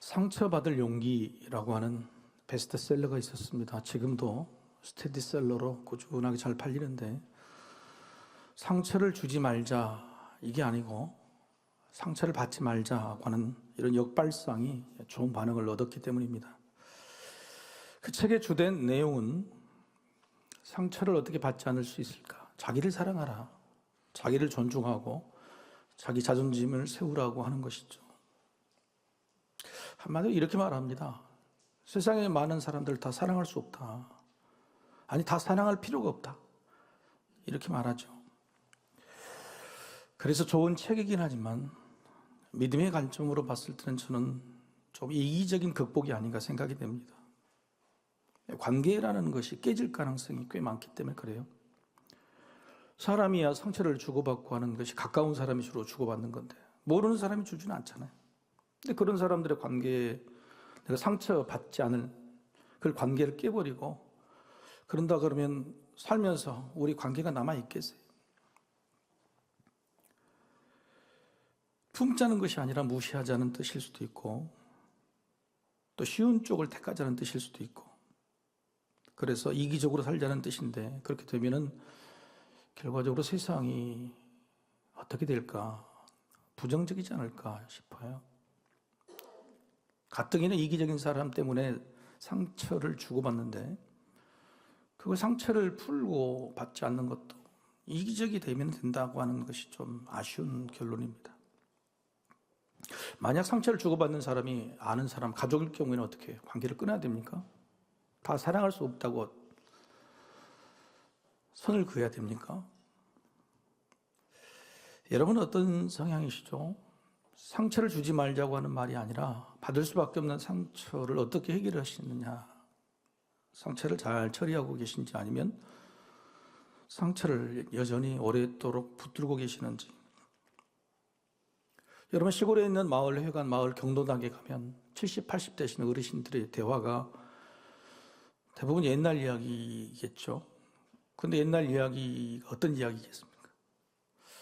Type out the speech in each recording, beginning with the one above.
상처받을 용기라고 하는 베스트셀러가 있었습니다. 지금도 스테디셀러로 꾸준하게 잘 팔리는데, 상처를 주지 말자 이게 아니고 상처를 받지 말자고 하는 이런 역발상이 좋은 반응을 얻었기 때문입니다. 그 책의 주된 내용은 상처를 어떻게 받지 않을 수 있을까? 자기를 사랑하라, 자기를 존중하고 자기 자존심을 세우라고 하는 것이죠. 한마디로 이렇게 말합니다. 세상에 많은 사람들 다 사랑할 수 없다. 아니, 다 사랑할 필요가 없다. 이렇게 말하죠. 그래서 좋은 책이긴 하지만 믿음의 관점으로 봤을 때는 저는 좀 이기적인 극복이 아닌가 생각이 됩니다. 관계라는 것이 깨질 가능성이 꽤 많기 때문에 그래요. 사람이야 상처를 주고받고 하는 것이 가까운 사람이 주로 주고받는 건데 모르는 사람이 주지는 않잖아요. 근데 그런 사람들의 관계에 내가 상처받지 않을 그 관계를 깨버리고 그런다 그러면 살면서 우리 관계가 남아있겠어요? 품자는 것이 아니라 무시하자는 뜻일 수도 있고, 또 쉬운 쪽을 택하자는 뜻일 수도 있고, 그래서 이기적으로 살자는 뜻인데, 그렇게 되면은 결과적으로 세상이 어떻게 될까? 부정적이지 않을까 싶어요. 가뜩이나 이기적인 사람 때문에 상처를 주고받는데, 그 상처를 풀고 받지 않는 것도 이기적이 되면 된다고 하는 것이 좀 아쉬운 결론입니다. 만약 상처를 주고받는 사람이 아는 사람, 가족일 경우에는 어떻게 해요? 관계를 끊어야 됩니까? 다 사랑할 수 없다고 선을 그어야 됩니까? 여러분은 어떤 성향이시죠? 상처를 주지 말자고 하는 말이 아니라 받을 수밖에 없는 상처를 어떻게 해결하시느냐, 상처를 잘 처리하고 계신지 아니면 상처를 여전히 오랫도록 붙들고 계시는지. 여러분, 시골에 있는 마을 회관, 마을 경로당에 가면 70, 80 되시는 어르신들의 대화가 대부분 옛날 이야기겠죠. 근데 옛날 이야기가 어떤 이야기겠습니까?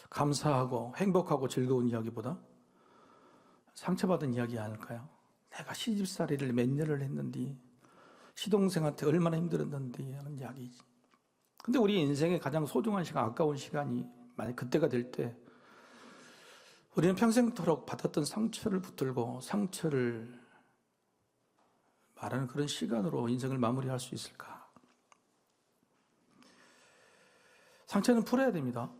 감사하고 행복하고 즐거운 이야기보다 상처받은 이야기 아닐까요? 내가 시집살이를 몇 년을 했는데 시동생한테 얼마나 힘들었는데 하는 이야기지. 근데 우리 인생의 가장 소중한 시간, 아까운 시간이 만약 그때가 될 때 우리는 평생토록 받았던 상처를 붙들고 상처를 말하는 그런 시간으로 인생을 마무리할 수 있을까? 상처는 풀어야 됩니다.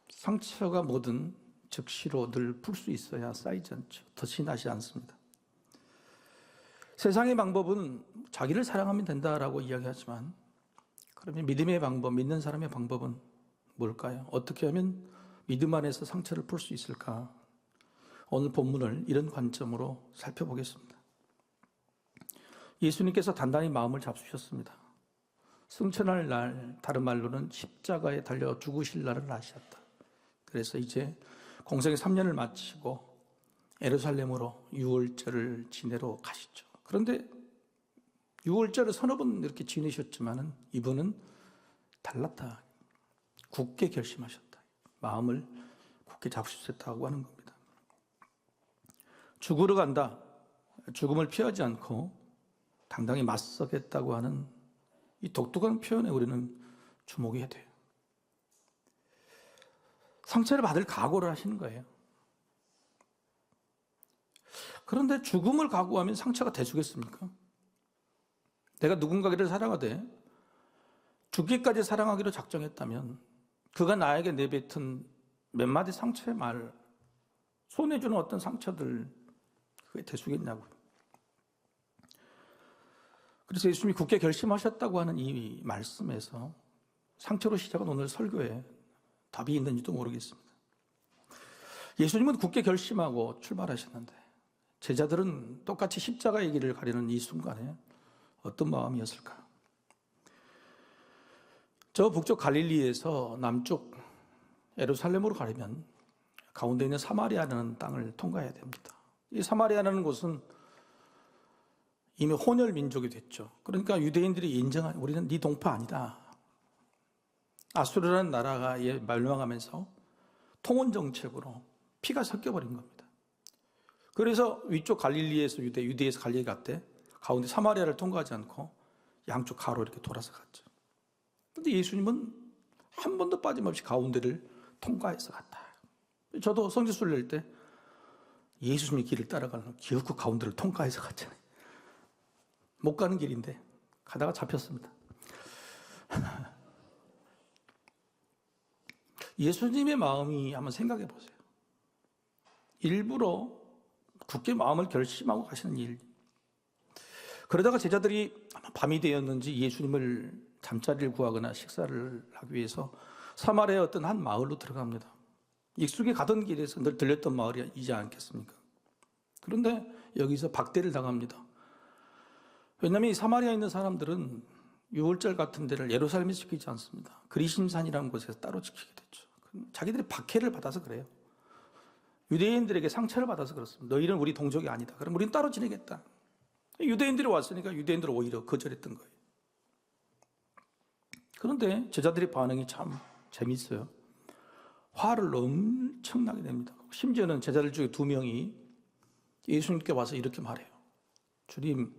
상처가 뭐든 즉시로 늘 풀 수 있어야 쌓이지 않죠. 덫이 나지 않습니다. 세상의 방법은 자기를 사랑하면 된다라고 이야기하지만, 그러면 믿음의 방법, 믿는 사람의 방법은 뭘까요? 어떻게 하면 믿음 안에서 상처를 풀 수 있을까? 오늘 본문을 이런 관점으로 살펴보겠습니다. 예수님께서 단단히 마음을 잡수셨습니다. 승천할 날, 다른 말로는 십자가에 달려 죽으실 날을 아셨다. 그래서 이제 공생의 3년을 마치고 예루살렘으로 유월절을 지내러 가시죠. 그런데 유월절을 서너 번 이렇게 지내셨지만은 이분은 달랐다. 굳게 결심하셨다. 마음을 굳게 잡수셨다고 하는 겁니다. 죽으러 간다. 죽음을 피하지 않고 당당히 맞서겠다고 하는 이 독특한 표현에 우리는 주목해야 돼요. 상처를 받을 각오를 하시는 거예요. 그런데 죽음을 각오하면 상처가 돼주겠습니까? 내가 누군가를 사랑하되 죽기까지 사랑하기로 작정했다면 그가 나에게 내뱉은 몇 마디 상처의 말, 손해주는 어떤 상처들, 그게 돼주겠냐고요. 그래서 예수님이 굳게 결심하셨다고 하는 이 말씀에서 상처로 시작한 오늘 설교에 답이 있는지도 모르겠습니다. 예수님은 굳게 결심하고 출발하셨는데 제자들은 똑같이 십자가의 길을 가려는 이 순간에 어떤 마음이었을까? 저 북쪽 갈릴리에서 남쪽 예루살렘으로 가려면 가운데 있는 사마리아라는 땅을 통과해야 됩니다. 이 사마리아라는 곳은 이미 혼혈 민족이 됐죠. 그러니까 유대인들이 인정한, 우리는 네 동파 아니다. 아수르라는 나라가 멸망하면서 통혼 정책으로 피가 섞여버린 겁니다. 그래서 위쪽 갈릴리에서 유대에서 갈릴리 갔대. 가운데 사마리아를 통과하지 않고 양쪽 가로 이렇게 돌아서 갔죠. 근데 예수님은 한 번도 빠짐없이 가운데를 통과해서 갔다. 저도 성지순례 낼 때 예수님의 길을 따라가는 기어코 가운데를 통과해서 갔잖아요. 못 가는 길인데 가다가 잡혔습니다. 예수님의 마음이 한번 생각해 보세요. 일부러 굳게 마음을 결심하고 가시는 일. 그러다가 제자들이 밤이 되었는지 예수님을 잠자리를 구하거나 식사를 하기 위해서 사마리아의 어떤 한 마을로 들어갑니다. 익숙히 가던 길에서 늘 들렸던 마을이지 않겠습니까? 그런데 여기서 박대를 당합니다. 왜냐하면 이 사마리아에 있는 사람들은 유월절 같은 데를 예루살렘에 지키지 않습니다. 그리심산이라는 곳에서 따로 지키게 됐죠. 자기들이 박해를 받아서 그래요. 유대인들에게 상처를 받아서 그렇습니다. 너희는 우리 동족이 아니다. 그럼 우리는 따로 지내겠다. 유대인들이 왔으니까 유대인들은 오히려 거절했던 거예요. 그런데 제자들의 반응이 참 재미있어요. 화를 엄청나게 냅니다. 심지어는 제자들 중에 2명이 예수님께 와서 이렇게 말해요. 주님,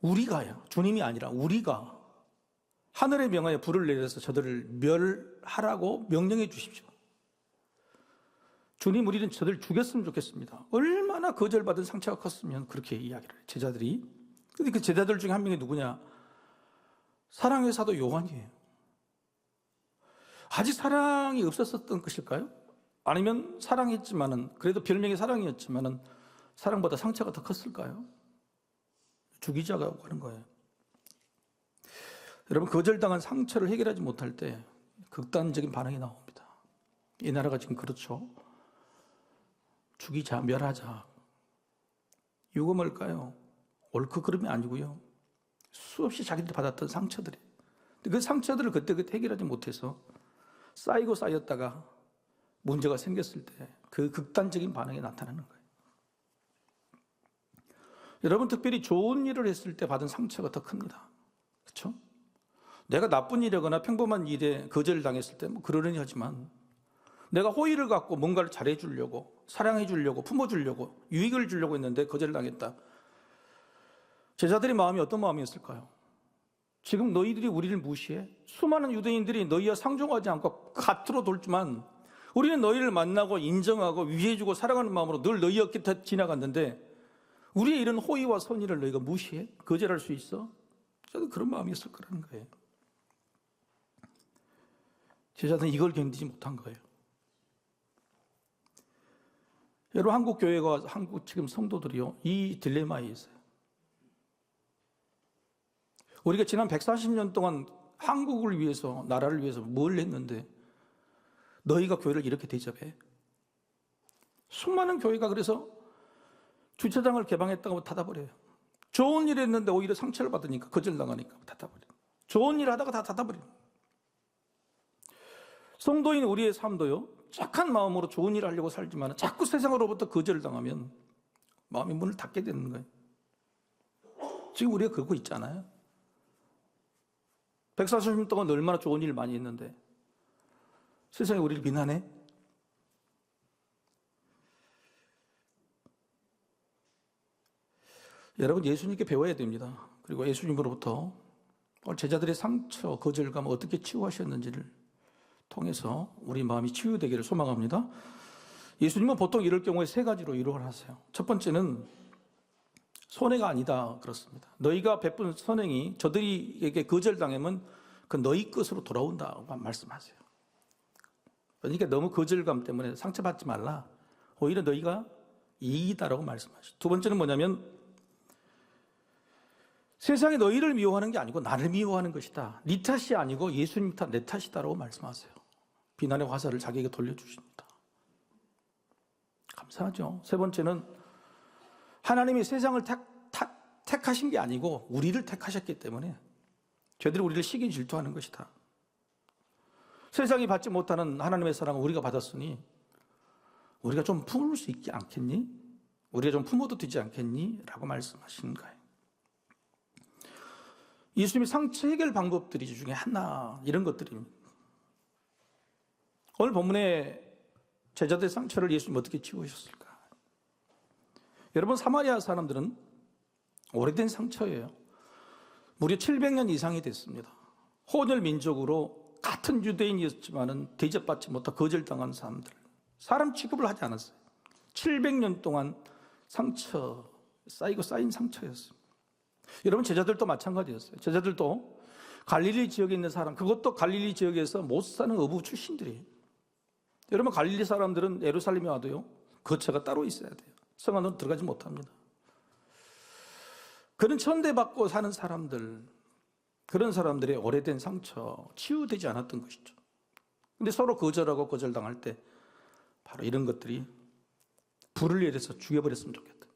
우리가요. 주님이 아니라 우리가 하늘의 명하에 불을 내려서 저들을 멸하라고 명령해 주십시오. 주님, 우리는 저들 죽였으면 좋겠습니다. 얼마나 거절받은 상처가 컸으면 그렇게 이야기를 해요. 제자들이. 근데 그 제자들 중에 한 명이 누구냐? 사랑의 사도 요한이에요. 아직 사랑이 없었던 것일까요? 아니면 사랑했지만은, 그래도 별명이 사랑이었지만은 사랑보다 상처가 더 컸을까요? 죽이자고 하는 거예요. 여러분, 거절당한 상처를 해결하지 못할 때 극단적인 반응이 나옵니다. 이 나라가 지금 그렇죠. 죽이자, 멸하자. 이거 뭘까요? 옳고 그름이 아니고요. 수없이 자기들이 받았던 상처들이. 그 상처들을 그때그때 해결하지 못해서 쌓이고 쌓였다가 문제가 생겼을 때 그 극단적인 반응이 나타나는 거예요. 여러분, 특별히 좋은 일을 했을 때 받은 상처가 더 큽니다. 그렇죠? 내가 나쁜 일이거나 평범한 일에 거절을 당했을 때 뭐 그러려니 하지만 내가 호의를 갖고 뭔가를 잘해주려고, 사랑해주려고, 품어주려고, 유익을 주려고 했는데 거절을 당했다. 제자들의 마음이 어떤 마음이었을까요? 지금 너희들이 우리를 무시해? 수많은 유대인들이 너희와 상종하지 않고 겉으로 돌지만 우리는 너희를 만나고 인정하고 위해주고 사랑하는 마음으로 늘 너희 곁에 지나갔는데 우리의 이런 호의와 선의를 너희가 무시해? 거절할 수 있어? 저도 그런 마음이었을 거라는 거예요. 제자들은 이걸 견디지 못한 거예요. 여러분, 한국 교회가 한국 지금 성도들이요, 이 딜레마에 있어요. 우리가 지난 140년 동안 한국을 위해서, 나라를 위해서 뭘 했는데 너희가 교회를 이렇게 대접해? 수많은 교회가 그래서 주차장을 개방했다고 닫아버려요. 좋은 일 했는데 오히려 상처를 받으니까, 거절당하니까 닫아버려요. 좋은 일 하다가 다 닫아버려요. 성도인 우리의 삶도요, 착한 마음으로 좋은 일을 하려고 살지만 자꾸 세상으로부터 거절을 당하면 마음이 문을 닫게 되는 거예요. 지금 우리가 그러고 있잖아요. 140년 동안 얼마나 좋은 일을 많이 했는데 세상에 우리를 비난해? 여러분, 예수님께 배워야 됩니다. 그리고 예수님으로부터 제자들의 상처, 거절감을 어떻게 치유하셨는지를 통해서 우리 마음이 치유되기를 소망합니다. 예수님은 보통 이럴 경우에 3가지로 위로를 하세요. 첫 번째는 손해가 아니다 그렇습니다. 너희가 베푼 선행이 저들에게 거절당하면 그 너희 것으로 돌아온다고 말씀하세요. 그러니까 너무 거절감 때문에 상처받지 말라. 오히려 너희가 이익이다라고 말씀하시죠. 두 번째는 뭐냐면 세상이 너희를 미워하는 게 아니고 나를 미워하는 것이다. 네 탓이 아니고 예수님 탓, 내 탓이다라고 말씀하세요. 비난의 화살을 자기에게 돌려주십니다. 감사하죠. 세 번째는 하나님이 세상을 택하신 게 아니고 우리를 택하셨기 때문에 저들이 우리를 시기 질투하는 것이다. 세상이 받지 못하는 하나님의 사랑을 우리가 받았으니 우리가 좀 품을 수 있지 않겠니? 우리가 좀 품어도 되지 않겠니? 라고 말씀하시는 거예요. 예수님의 상처 해결 방법들이 중에 하나, 이런 것들입니다. 오늘 본문에 제자들의 상처를 예수님 어떻게 치우셨을까? 여러분, 사마리아 사람들은 오래된 상처예요. 무려 700년 이상이 됐습니다. 혼혈 민족으로 같은 유대인이었지만은 대접받지 못하 거절당한 사람들, 사람 취급을 하지 않았어요. 700년 동안 상처 쌓이고 쌓인 상처였습니다. 여러분, 제자들도 마찬가지였어요. 제자들도 갈릴리 지역에 있는 사람, 그것도 갈릴리 지역에서 못 사는 어부 출신들이에요. 여러분, 갈릴리 사람들은 예루살렘에 와도요, 거처가 따로 있어야 돼요. 성 안으로 들어가지 못합니다. 그런 천대받고 사는 사람들, 그런 사람들의 오래된 상처, 치유되지 않았던 것이죠. 근데 서로 거절하고 거절당할 때 바로 이런 것들이 불을 내려서 죽여버렸으면 좋겠다,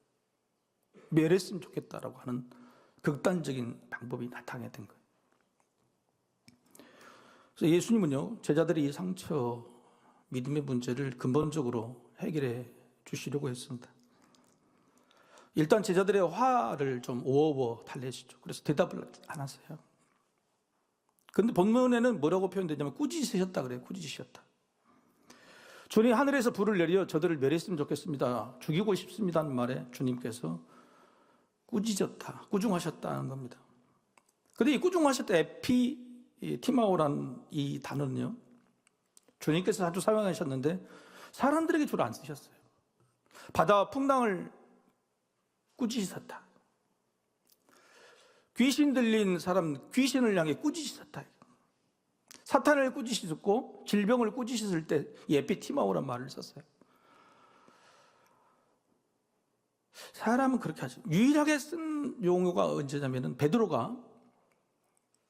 멸했으면 좋겠다라고 하는 극단적인 방법이 나타나게 된 거예요. 그래서 예수님은요, 제자들의 이 상처, 믿음의 문제를 근본적으로 해결해 주시려고 했습니다. 일단 제자들의 화를 좀 오어워 달래시죠. 그래서 대답을 안 하세요. 그런데 본문에는 뭐라고 표현되냐면 꾸짖으셨다 그래요. 꾸짖으셨다. 주님, 하늘에서 불을 내려 저들을 멸했으면 좋겠습니다, 죽이고 싶습니다는 말에 주님께서 꾸짖었다, 꾸중하셨다는 겁니다. 그런데 이 꾸중하셨다, 에피티마오라는 이 단어는요, 주님께서 자주 사용하셨는데 사람들에게 주로 안 쓰셨어요. 바다와 풍랑을 꾸짖으셨다, 귀신 들린 사람, 귀신을 향해 꾸짖으셨다, 사탄을 꾸짖으셨고 질병을 꾸짖으실 때 에피티마오란 말을 썼어요. 사람은 그렇게 하죠. 유일하게 쓴 용어가 언제냐면은 베드로가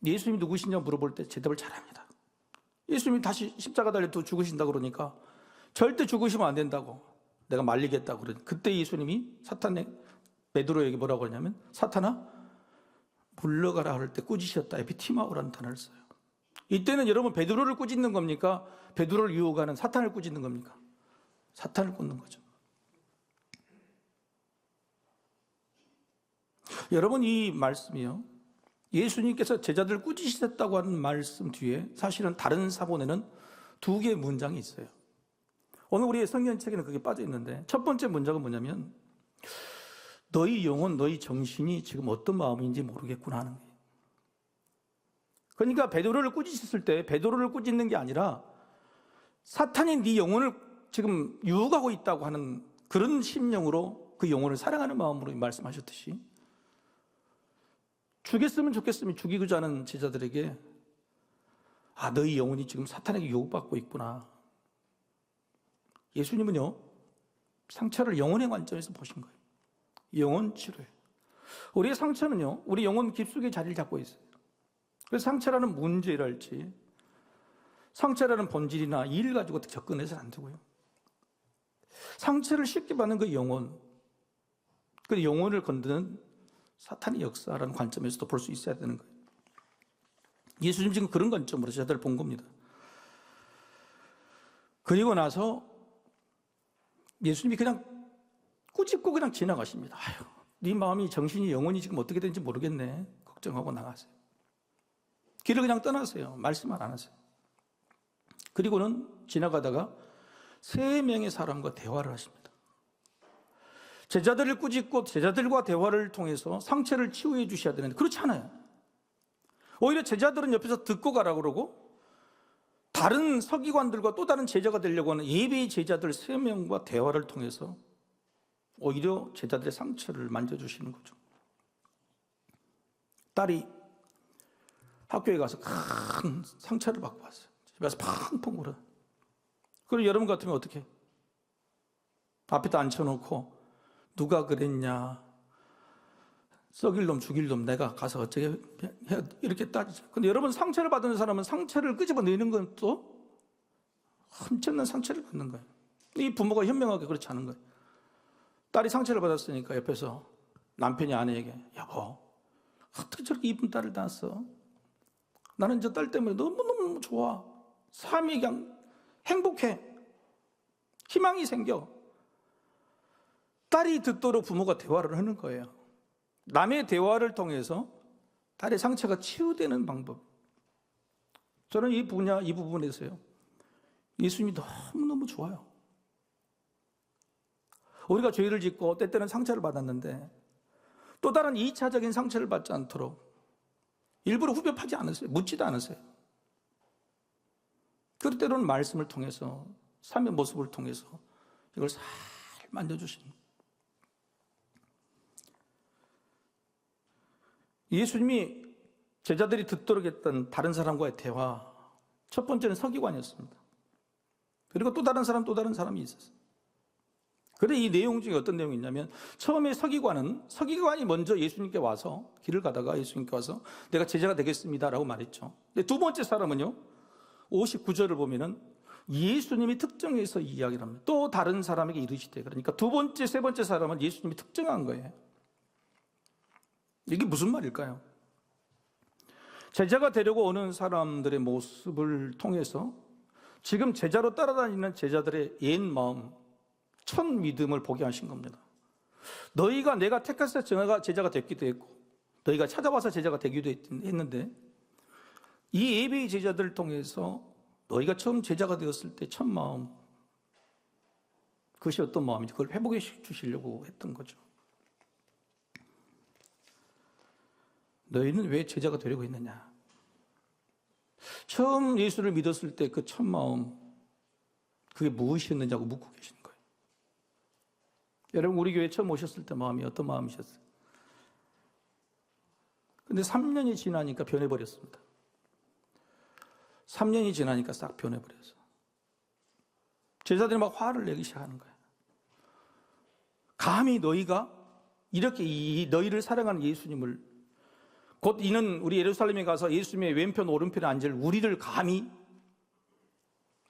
예수님이 누구시냐고 물어볼 때 대답을 잘합니다. 예수님이 다시 십자가 달려 또 죽으신다고 그러니까 절대 죽으시면 안 된다고, 내가 말리겠다고 그러니 그때 예수님이 베드로에게 뭐라고 하냐면 사탄아 물러가라 할 때 꾸짖으셨다, 에피티마오라는 단어를 써요. 이때는 여러분 베드로를 꾸짖는 겁니까? 베드로를 유혹하는 사탄을 꾸짖는 겁니까? 사탄을 꽂는 거죠. 여러분, 이 말씀이요, 예수님께서 제자들 꾸짖으셨다고 하는 말씀 뒤에 사실은 다른 사본에는 두 개의 문장이 있어요. 오늘 우리의 성경책에는 그게 빠져 있는데, 첫 번째 문장은 뭐냐면 너희 영혼, 너희 정신이 지금 어떤 마음인지 모르겠구나 하는 거예요. 그러니까 베드로를 꾸짖었을 때 베드로를 꾸짖는 게 아니라 사탄이 네 영혼을 지금 유혹하고 있다고 하는 그런 심령으로 그 영혼을 사랑하는 마음으로 말씀하셨듯이, 죽였으면 좋겠으면 죽이고자 하는 제자들에게 너희 영혼이 지금 사탄에게 유혹받고 있구나. 예수님은요, 상처를 영혼의 관점에서 보신 거예요. 영혼 치료예요. 우리의 상처는요, 우리 영혼 깊숙이 자리를 잡고 있어요. 그래서 상처라는 문제랄지 상처라는 본질이나 일 가지고 접근해서는 안 되고요, 상처를 쉽게 받는 그 영혼, 그 영혼을 건드는 사탄의 역사라는 관점에서도 볼 수 있어야 되는 거예요. 예수님 지금 그런 관점으로 제자들을 본 겁니다. 그리고 나서 예수님이 그냥 꾸짖고 그냥 지나가십니다. 아유, 네 마음이, 정신이, 영혼이 지금 어떻게 되는지 모르겠네, 걱정하고 나가세요. 길을 그냥 떠나세요. 말씀을 안 하세요. 그리고는 지나가다가 3명의 사람과 대화를 하십니다. 제자들을 꾸짖고 제자들과 대화를 통해서 상처를 치유해 주셔야 되는데 그렇지 않아요. 오히려 제자들은 옆에서 듣고 가라고 그러고 다른 서기관들과 또 다른 제자가 되려고 하는 예배의 제자들 3명과 대화를 통해서 오히려 제자들의 상처를 만져주시는 거죠. 딸이 학교에 가서 큰 상처를 받고 왔어요. 집에 와서 펑펑 울어요. 그리고 여러분 같으면 어떻게? 앞에다 앉혀놓고 누가 그랬냐, 썩일 놈 죽일 놈 내가 가서 어떻게 해, 이렇게 따지죠. 근데 여러분, 상처를 받은 사람은 상처를 끄집어내는 건 또 엄청난 상처를 받는 거예요. 이 부모가 현명하게 그렇지 않은 거예요. 딸이 상처를 받았으니까 옆에서 남편이 아내에게 여보, 어떻게 저렇게 이쁜 딸을 낳았어? 나는 저 딸 때문에 너무너무 좋아. 삶이 그냥 행복해. 희망이 생겨. 딸이 듣도록 부모가 대화를 하는 거예요. 남의 대화를 통해서 딸의 상처가 치유되는 방법. 저는 이 부분에서요, 예수님이 너무너무 좋아요. 우리가 죄를 짓고 때때는 상처를 받았는데 또 다른 2차적인 상처를 받지 않도록 일부러 후벼파지 않으세요. 묻지도 않으세요. 그럴 때로는 말씀을 통해서, 삶의 모습을 통해서 이걸 잘 만져주시는 거예요. 예수님이 제자들이 듣도록 했던 다른 사람과의 대화, 첫 번째는 서기관이었습니다. 그리고 또 다른 사람이 있었어요. 그런데 이 내용 중에 어떤 내용이 있냐면, 처음에 서기관이 먼저 예수님께 와서, 길을 가다가 예수님께 와서 내가 제자가 되겠습니다라고 말했죠. 근데 두 번째 사람은요, 59절을 보면은 예수님이 특정해서 이야기를 합니다. 또 다른 사람에게 이르시되, 그러니까 두 번째, 세 번째 사람은 예수님이 특정한 거예요. 이게 무슨 말일까요? 제자가 되려고 오는 사람들의 모습을 통해서 지금 제자로 따라다니는 제자들의 옛 마음, 첫 믿음을 보게 하신 겁니다. 너희가 내가 택해서 제자가 됐기도 했고, 너희가 찾아와서 제자가 되기도 했는데, 이 예배의 제자들을 통해서 너희가 처음 제자가 되었을 때 첫 마음, 그것이 어떤 마음인지 그걸 회복해 주시려고 했던 거죠. 너희는 왜 제자가 되려고 했느냐? 처음 예수를 믿었을 때 그 첫 마음, 그게 무엇이었느냐고 묻고 계시는 거예요. 여러분, 우리 교회 처음 오셨을 때 마음이 어떤 마음이셨어요? 근데 3년이 지나니까 변해버렸습니다. 3년이 지나니까 싹 변해버려서 제자들이 막 화를 내기 시작하는 거예요. 감히 너희가 이렇게 너희를 사랑하는 예수님을, 곧 이는 우리 예루살렘에 가서 예수님의 왼편 오른편에 앉을 우리를 감히,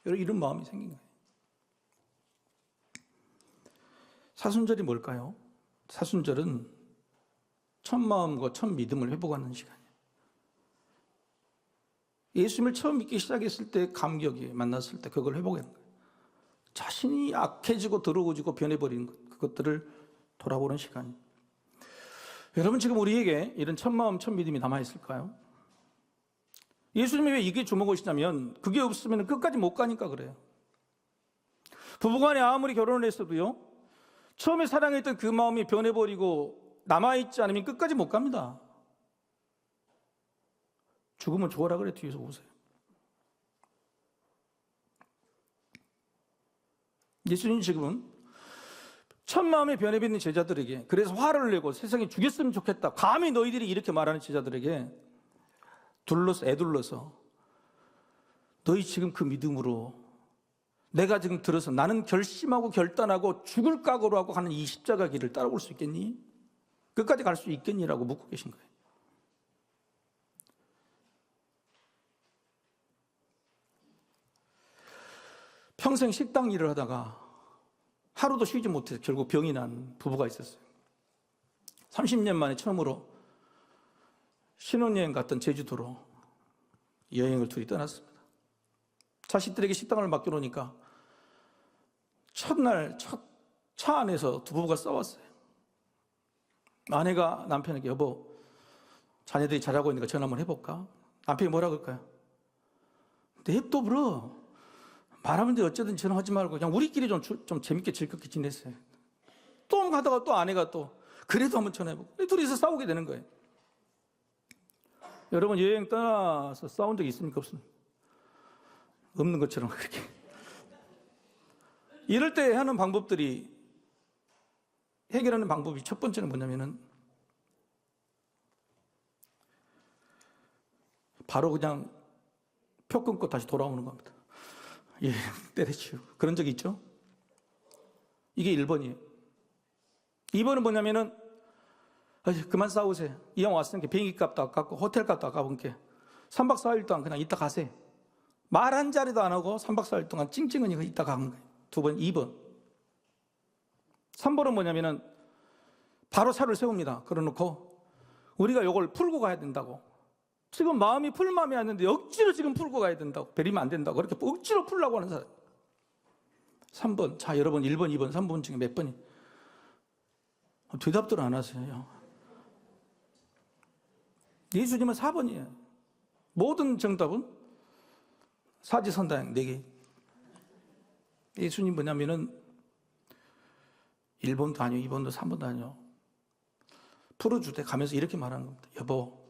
이런 마음이 생긴 거예요. 사순절이 뭘까요? 사순절은 첫 마음과 첫 믿음을 회복하는 시간이에요. 예수님을 처음 믿기 시작했을 때 감격이 만났을 때 그걸 회복하는 거예요. 자신이 악해지고 더러워지고 변해버린 그것들을 돌아보는 시간이에요. 여러분, 지금 우리에게 이런 첫 마음, 첫 믿음이 남아있을까요? 예수님이 왜 이게 주목하시냐면, 그게 없으면 끝까지 못 가니까 그래요. 부부간에 아무리 결혼을 했어도요, 처음에 사랑했던 그 마음이 변해버리고 남아있지 않으면 끝까지 못 갑니다. 죽으면 죽어라 그래, 뒤에서 오세요. 예수님 지금은 첫 마음에 변해버린 제자들에게, 그래서 화를 내고 세상에 죽였으면 좋겠다, 감히 너희들이 이렇게 말하는 제자들에게 애둘러서 너희 지금 그 믿음으로 내가 지금 들어서 나는 결심하고 결단하고 죽을 각오로 하고 가는 이 십자가 길을 따라올 수 있겠니? 끝까지 갈 수 있겠니라고 묻고 계신 거예요. 평생 식당 일을 하다가 하루도 쉬지 못해서 결국 병이 난 부부가 있었어요. 30년 만에 처음으로 신혼여행 갔던 제주도로 여행을 둘이 떠났습니다. 자식들에게 식당을 맡겨놓으니까 첫날 첫 차 안에서 두 부부가 싸웠어요. 아내가 남편에게, 여보, 자녀들이 잘하고 있으니까 전화 한번 해볼까? 남편이 뭐라 그럴까요? 냅둬 불어. 말하면 돼. 어쨌든 전화하지 말고 그냥 우리끼리 좀 재밌게 즐겁게 지냈어요. 또 가다가 또 아내가 또 그래도 한번 전화해보고, 둘이서 싸우게 되는 거예요. 여러분, 여행 떠나서 싸운 적 있습니까? 없습니까? 없는 것처럼 그렇게. 이럴 때 하는 방법들이, 해결하는 방법이 첫 번째는 뭐냐면은 바로 그냥 표 끊고 다시 돌아오는 겁니다. 예, 때려치우고. 그런 적 있죠? 이게 1번이에요. 2번은 뭐냐면은, 그만 싸우세요. 이왕 왔으니까 비행기 값도 아깝고 호텔 값도 아까운 게 3박 4일 동안 그냥 이따 가세요. 말 한 자리도 안 하고 3박 4일 동안 찡찡하니 이따 가는 거예요. 2번. 3번은 뭐냐면은 바로 차를 세웁니다. 그러놓고 우리가 이걸 풀고 가야 된다고. 지금 마음이 풀 마음이 아닌데 억지로 지금 풀고 가야 된다고. 베리면 안 된다고. 그렇게 억지로 풀려고 하는 사람. 3번. 자, 여러분 1번, 2번, 3번 중에 몇 번이? 대답들 안 하세요. 예수님은 4번이에요. 모든 정답은 사지선다형 4개. 예수님 뭐냐면은 1번도 아니고 2번도 3번도 아니고 풀어주대 가면서 이렇게 말하는 겁니다. 여보,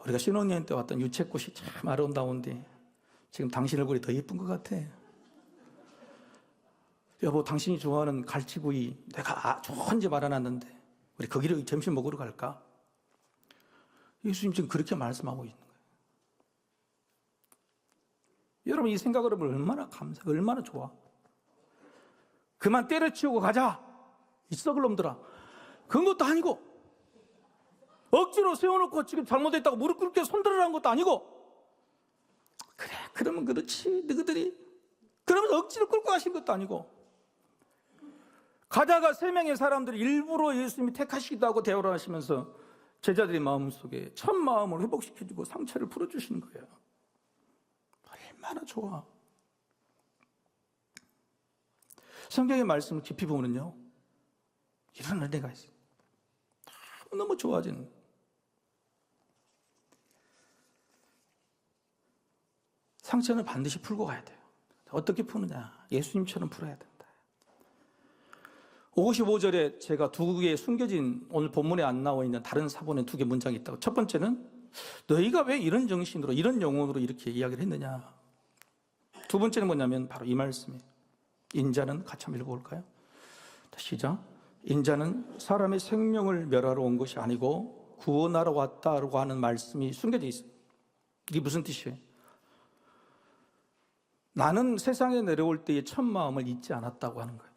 우리가 신혼여행 때 왔던 유채꽃이 참 아름다운데 지금 당신 얼굴이 더 예쁜 것 같아. 여보, 당신이 좋아하는 갈치구이 내가 좋은지 말아놨는데 우리 거기를 점심 먹으러 갈까? 예수님 지금 그렇게 말씀하고 있는 거예요. 여러분, 이 생각을 하면 얼마나 얼마나 좋아. 그만 때려치우고 가자, 이 썩을 놈들아. 그런 것도 아니고 억지로 세워놓고 지금 잘못했다고 무릎 꿇게 손들으라는 것도 아니고, 그래 그러면 그렇지 너희들이 그러면서 억지로 끌고 가신 것도 아니고, 가다가 3명의 사람들이 일부러 예수님이 택하시기도 하고 대화를 하시면서 제자들의 마음속에 첫 마음을 회복시켜주고 상처를 풀어주시는 거예요. 얼마나 좋아. 성경의 말씀을 깊이 보면요, 이런 은혜가 있어요. 너무 좋아지는. 상처는 반드시 풀고 가야 돼요. 어떻게 푸느냐? 예수님처럼 풀어야 된다. 55절에 제가 2개의 숨겨진, 오늘 본문에 안 나와 있는 다른 사본에 2개 문장이 있다고. 첫 번째는 너희가 왜 이런 정신으로 이런 영혼으로 이렇게 이야기를 했느냐. 두 번째는 뭐냐면 바로 이 말씀이에요. 인자는, 같이 한번 읽어볼까요? 시작. 인자는 사람의 생명을 멸하러 온 것이 아니고 구원하러 왔다고 하는 말씀이 숨겨져 있어요. 이게 무슨 뜻이에요? 나는 세상에 내려올 때의 첫 마음을 잊지 않았다고 하는 거예요.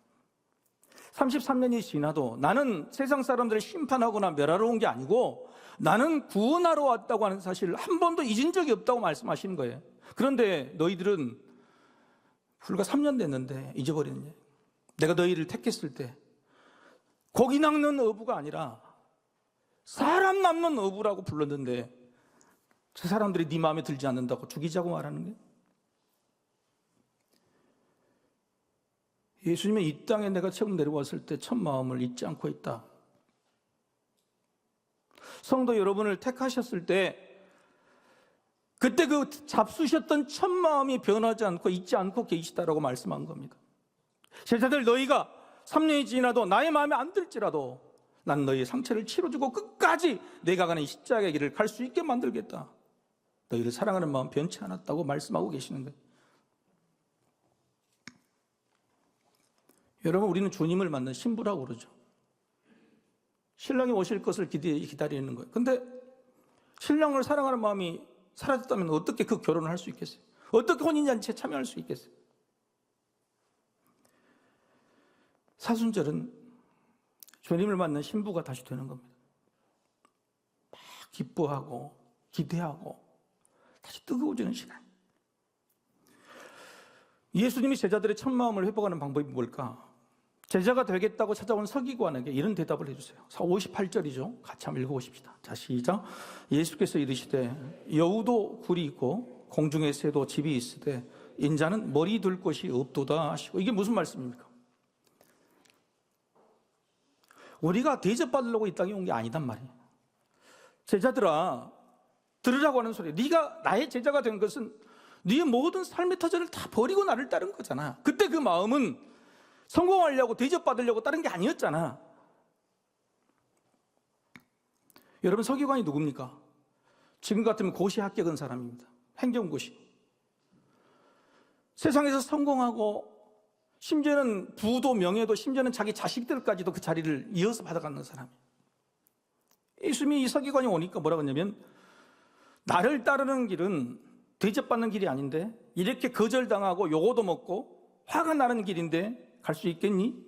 33년이 지나도 나는 세상 사람들을 심판하거나 멸하러 온 게 아니고 나는 구원하러 왔다고 하는 사실을 한 번도 잊은 적이 없다고 말씀하시는 거예요. 그런데 너희들은 불과 3년 됐는데 잊어버리는. 내가 너희를 택했을 때 고기 낚는 어부가 아니라 사람 남는 어부라고 불렀는데 저 사람들이 네 마음에 들지 않는다고 죽이자고 말하는 거예요. 예수님은 이 땅에 내가 처음 내려왔을 때 첫 마음을 잊지 않고 있다. 성도 여러분을 택하셨을 때 그때 그 잡수셨던 첫 마음이 변하지 않고 잊지 않고 계시다라고 말씀한 겁니다. 제자들, 너희가 3년이 지나도 나의 마음에 안 들지라도 난 너희의 상처를 치러주고 끝까지 내가 가는 십자가의 길을 갈 수 있게 만들겠다. 너희를 사랑하는 마음 변치 않았다고 말씀하고 계시는 거예요. 여러분, 우리는 주님을 만난 신부라고 그러죠. 신랑이 오실 것을 기다리는 거예요. 근데 신랑을 사랑하는 마음이 사라졌다면 어떻게 그 결혼을 할 수 있겠어요? 어떻게 혼인잔치에 참여할 수 있겠어요? 사순절은 주님을 만난 신부가 다시 되는 겁니다. 막 기뻐하고 기대하고 다시 뜨거워지는 시간. 예수님이 제자들의 첫 마음을 회복하는 방법이 뭘까? 제자가 되겠다고 찾아온 서기관에게 이런 대답을 해주세요. 58절이죠. 같이 한번 읽어보십시다. 자, 시작. 예수께서 이르시되 여우도 굴이 있고 공중의 새도 집이 있으되 인자는 머리 둘 곳이 없도다 하시고. 이게 무슨 말씀입니까? 우리가 대접받으려고 이 땅에 온 게 아니단 말이에요. 제자들아, 들으라고 하는 소리. 네가 나의 제자가 된 것은 네의 모든 삶의 터전을 다 버리고 나를 따른 거잖아. 그때 그 마음은 성공하려고 대접받으려고 따른 게 아니었잖아. 여러분, 서기관이 누굽니까? 지금 같으면 고시 합격한 사람입니다. 행정고시. 세상에서 성공하고 심지어는 부도 명예도 심지어는 자기 자식들까지도 그 자리를 이어서 받아가는 사람이에요. 예수님이 이 서기관이 오니까 뭐라고 했냐면, 나를 따르는 길은 대접받는 길이 아닌데 이렇게 거절당하고 요거도 먹고 화가 나는 길인데 갈 수 있겠니?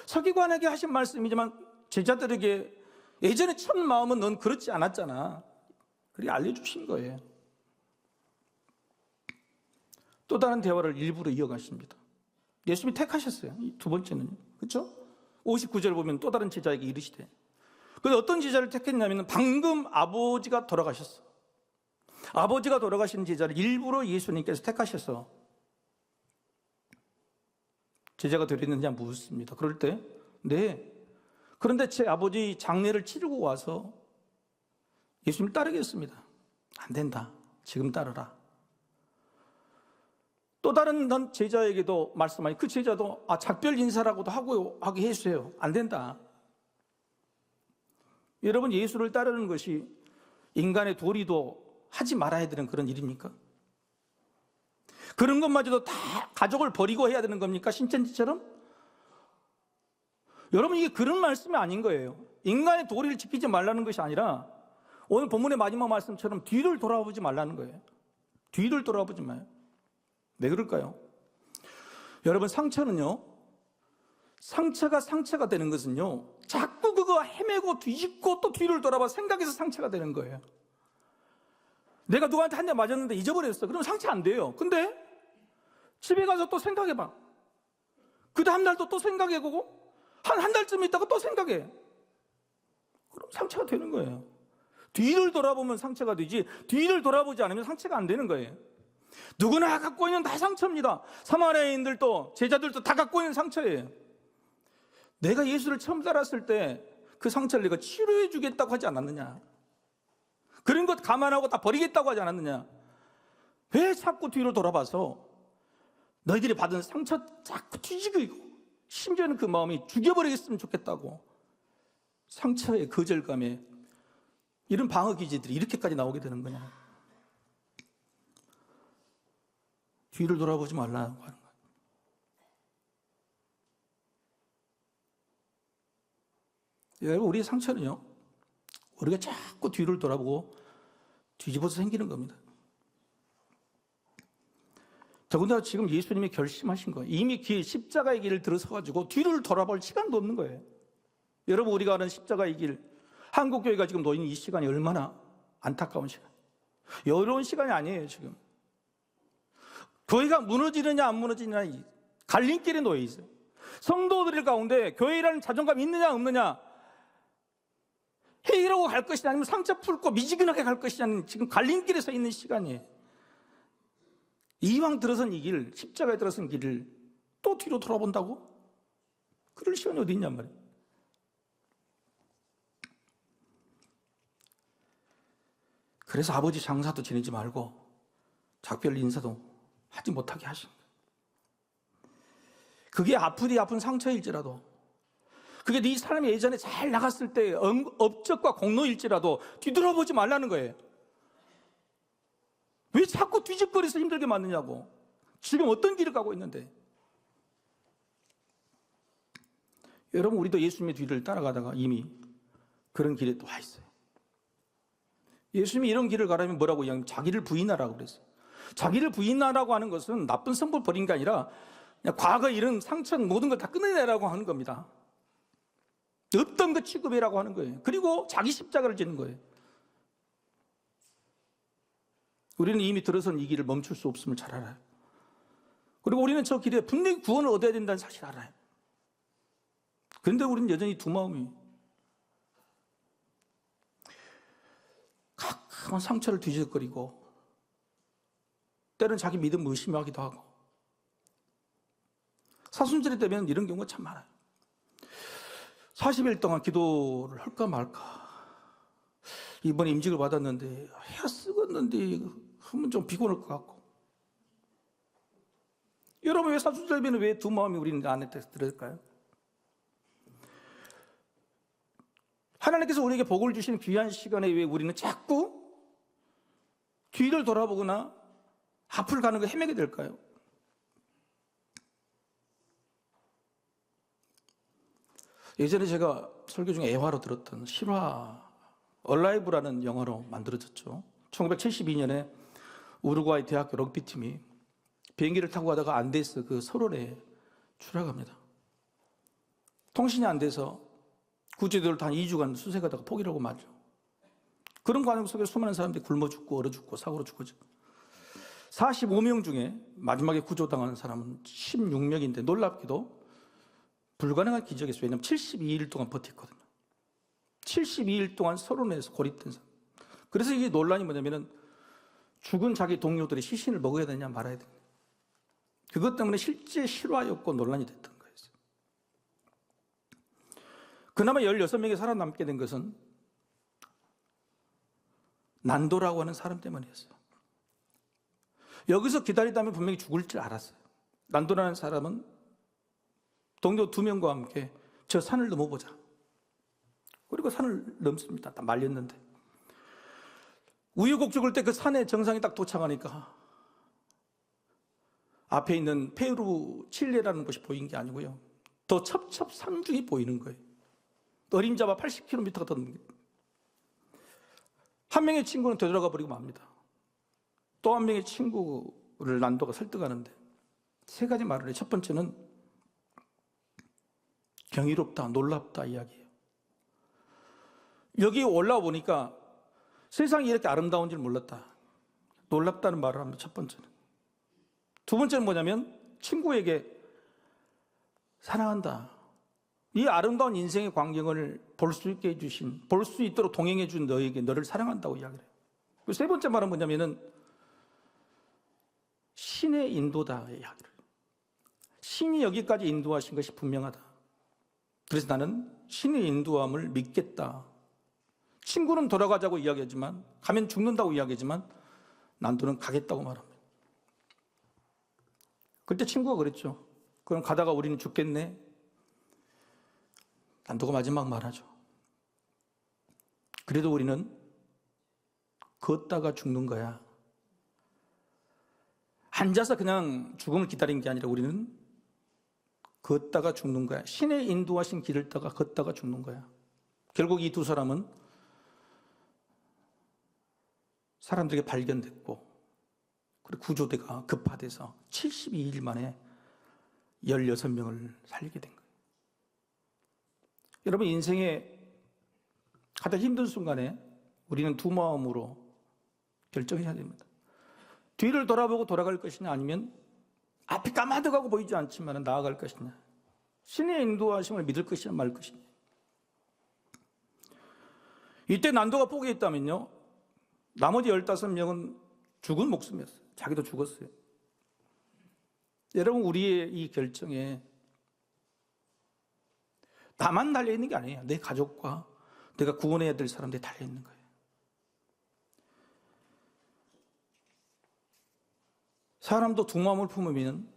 서기관에게 하신 말씀이지만 제자들에게 예전에 첫 마음은 넌 그렇지 않았잖아. 그렇게 알려주신 거예요. 또 다른 대화를 일부러 이어가십니다. 예수님이 택하셨어요. 두 번째는, 그렇죠? 59절 보면 또 다른 제자에게 이르시되. 그런데 어떤 제자를 택했냐면 방금 아버지가 돌아가셨어. 아버지가 돌아가신 제자를 일부러 예수님께서 택하셔서 제자가 되었느냐 묻습니다. 그럴 때 네, 그런데 제 아버지 장례를 치르고 와서 예수님 따르겠습니다. 안 된다. 지금 따르라. 또 다른 제자에게도 말씀하니 그 제자도 작별 인사라고도 하게 해주세요. 안 된다. 여러분, 예수를 따르는 것이 인간의 도리도 하지 말아야 되는 그런 일입니까? 그런 것마저도 다 가족을 버리고 해야 되는 겁니까? 신천지처럼? 여러분, 이게 그런 말씀이 아닌 거예요. 인간의 도리를 지키지 말라는 것이 아니라 오늘 본문의 마지막 말씀처럼 뒤를 돌아보지 말라는 거예요. 뒤를 돌아보지 마요. 왜 그럴까요? 여러분, 상처가 상처가 되는 것은요, 자꾸 그거 헤매고 뒤집고 또 뒤를 돌아봐 생각해서 상처가 되는 거예요. 내가 누구한테 한 대 맞았는데 잊어버렸어. 그러면 상처 안 돼요. 근데 집에 가서 또 생각해봐. 그 다음 날도 또 생각해보고 한 달쯤 있다가 또 생각해. 그럼 상처가 되는 거예요. 뒤를 돌아보면 상처가 되지 뒤를 돌아보지 않으면 상처가 안 되는 거예요. 누구나 갖고 있는 다 상처입니다. 사마리아인들도 제자들도 다 갖고 있는 상처예요. 내가 예수를 처음 따랐을 때 그 상처를 내가 치료해 주겠다고 하지 않았느냐? 그런 것 감안하고 다 버리겠다고 하지 않았느냐? 왜 자꾸 뒤로 돌아봐서 너희들이 받은 상처 자꾸 뒤지고 심지어는 그 마음이 죽여버리겠으면 좋겠다고 상처의 거절감에 이런 방어 기제들이 이렇게까지 나오게 되는 거냐? 뒤를 돌아보지 말라고 하는 거예요. 여러분, 우리의 상처는요, 우리가 자꾸 뒤를 돌아보고 뒤집어서 생기는 겁니다. 더군다나 지금 예수님이 결심하신 거예요. 이미 십자가의 길을 들어서가지고 뒤를 돌아볼 시간도 없는 거예요. 여러분, 우리가 아는 십자가의 길, 한국교회가 지금 놓인 이 시간이 얼마나 안타까운 시간, 여유로운 시간이 아니에요. 지금 교회가 무너지느냐 안 무너지느냐 갈림길에 놓여 있어요. 성도들 가운데 교회라는 자존감이 있느냐 없느냐, 회의라고 갈 것이냐 아니면 상처 풀고 미지근하게 갈 것이냐는 지금 갈림길에 서 있는 시간이에요. 이왕 들어선 이 길, 십자가에 들어선 길을 또 뒤로 돌아본다고? 그럴 시간이 어디 있냔 말이에요. 그래서 아버지 장사도 지내지 말고 작별 인사도 하지 못하게 하신 거예요. 그게 아프디 아픈 상처일지라도, 그게 네 사람이 예전에 잘 나갔을 때 업적과 공로일지라도 뒤돌아보지 말라는 거예요. 왜 자꾸 뒤집거려서 힘들게 만드냐고. 지금 어떤 길을 가고 있는데. 여러분, 우리도 예수님의 뒤를 따라가다가 이미 그런 길에 또 와 있어요. 예수님이 이런 길을 가라면 뭐라고 이야기하면 자기를 부인하라고 그랬어요. 자기를 부인하라고 하는 것은 나쁜 성품 버린 게 아니라 그냥 과거 이런 상처 모든 걸 다 끊어내라고 하는 겁니다. 없던 것 취급해라고 하는 거예요. 그리고 자기 십자가를 지는 거예요. 우리는 이미 들어선 이 길을 멈출 수 없음을 잘 알아요. 그리고 우리는 저 길에 분명히 구원을 얻어야 된다는 사실을 알아요. 그런데 우리는 여전히 두 마음이, 가끔은 상처를 뒤적거리고 때로는 자기 믿음을 의심하기도 하고, 사순절이 되면 이런 경우가 참 많아요. 40일 동안 기도를 할까 말까, 이번에 임직을 받았는데 해야 쓰겠는데 하면 좀 피곤할 것 같고. 여러분, 왜 사순절에는 왜 두 마음이 우리 안에 들을까요? 하나님께서 우리에게 복을 주시는 귀한 시간에 왜 우리는 자꾸 뒤를 돌아보거나 앞을 가는 거 헤매게 될까요? 예전에 제가 설교 중에 애화로 들었던 실화, 얼라이브라는 영화로 만들어졌죠. 1972년에 우루과이 대학교 럭비팀이 비행기를 타고 가다가 안데스 그 설원에 추락합니다. 통신이 안 돼서 구조대를 한 2주간 수색하다가 포기를 하고 말죠. 그런 과정 속에 수많은 사람들이 굶어 죽고 얼어 죽고 사고로 죽어져. 45명 중에 마지막에 구조당하는 사람은 16명인데 놀랍게도 불가능한 기적이었어요. 왜냐하면 72일 동안 버텼거든요. 72일 동안 설원에서 고립된 사람. 그래서 이게 논란이 뭐냐면은 죽은 자기 동료들의 시신을 먹어야 되냐 말아야 되냐. 그것 때문에 실제 실화였고 논란이 됐던 거예요. 그나마 16명이 살아남게 된 것은 난도라고 하는 사람 때문이었어요. 여기서 기다리다면 분명히 죽을 줄 알았어요. 난도라는 사람은 동료 2명과 함께 저 산을 넘어보자. 그리고 산을 넘습니다. 다 말렸는데. 우여곡절을 때 그 산의 정상에 딱 도착하니까 앞에 있는 페루, 칠레라는 곳이 보인 게 아니고요. 더 첩첩 산중이 보이는 거예요. 어림잡아 80km가 더 넘깁니다. 한 명의 친구는 되돌아가 버리고 맙니다. 또 한 명의 친구를 난도가 설득하는데 3가지 말을 해요. 첫 번째는 경이롭다, 놀랍다 이야기예요. 여기 올라와 보니까 세상이 이렇게 아름다운 줄 몰랐다. 놀랍다는 말을 합니다. 첫 번째는. 두 번째는 뭐냐면 친구에게 사랑한다. 이 아름다운 인생의 광경을 볼 수 있게 해주신, 볼 수 있도록 동행해 준 너에게 너를 사랑한다고 이야기를 해요. 그 세 번째 말은 뭐냐면은 신의 인도다 이야기를 해요. 신이 여기까지 인도하신 것이 분명하다. 그래서 나는 신의 인도함을 믿겠다. 친구는 돌아가자고 이야기하지만, 가면 죽는다고 이야기하지만 난도는 가겠다고 말합니다. 그때 친구가 그랬죠. 그럼 가다가 우리는 죽겠네. 난도가 마지막 말하죠. 그래도 우리는 걷다가 죽는 거야. 앉아서 그냥 죽음을 기다린 게 아니라 우리는 걷다가 죽는 거야. 신의 인도하신 길을 따가 걷다가 죽는 거야. 결국 이 2 사람은 사람들에게 발견됐고, 그리고 구조대가 급파돼서 72일 만에 16명을 살리게 된 거예요. 여러분, 인생의 가장 힘든 순간에 우리는 2 마음으로 결정해야 됩니다. 뒤를 돌아보고 돌아갈 것이냐, 아니면 앞이 까마득하고 보이지 않지만 나아갈 것이냐, 신의 인도하심을 믿을 것이냐 말 것이냐. 이때 난도가 포기했다면요, 나머지 15명은 죽은 목숨이었어요. 자기도 죽었어요. 여러분, 우리의 이 결정에 나만 달려있는 게 아니에요. 내 가족과 내가 구원해야 될 사람들이 달려있는 거예요. 사람도 2 마음을 품으면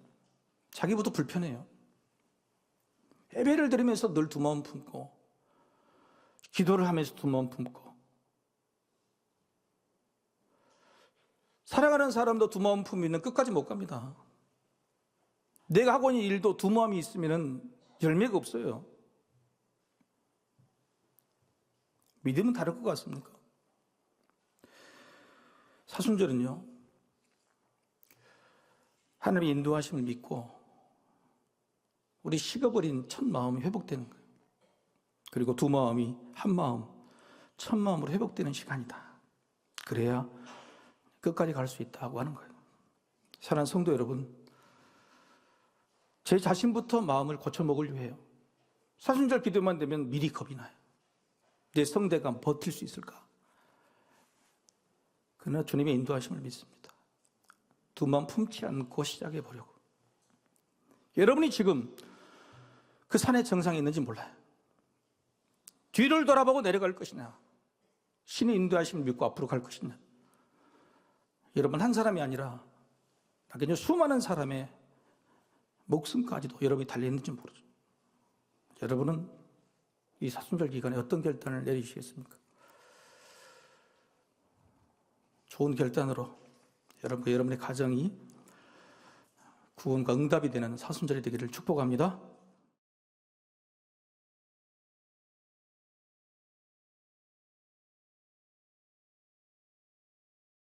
자기보다 불편해요. 예배를 드리면서 늘 2 마음 품고, 기도를 하면서 2 마음 품고, 사랑하는 사람도 2 마음 품으면 끝까지 못 갑니다. 내가 하고 있는 일도 2 마음이 있으면 열매가 없어요. 믿음은 다를 것 같습니까? 사순절은요, 하나님의 인도하심을 믿고 우리 식어버린 첫 마음이 회복되는 거예요. 그리고 2 마음이 한 마음, 첫 마음으로 회복되는 시간이다. 그래야 끝까지 갈 수 있다고 하는 거예요. 사랑하는 성도 여러분, 제 자신부터 마음을 고쳐먹으려 해요. 사순절 기도만 되면 미리 겁이 나요. 내 성대가 버틸 수 있을까? 그러나 주님의 인도하심을 믿습니다. 2 마음 품지 않고 시작해 보려고. 여러분이 지금 그 산의 정상에 있는지 몰라요. 뒤를 돌아보고 내려갈 것이냐, 신의 인도하심을 믿고 앞으로 갈 것이냐. 여러분, 한 사람이 아니라 그냥 수많은 사람의 목숨까지도 여러분이 달려있는지 모르죠. 여러분은 이 사순절 기간에 어떤 결단을 내리시겠습니까? 좋은 결단으로 여러분의 가정이 구원과 응답이 되는 사순절이 되기를 축복합니다.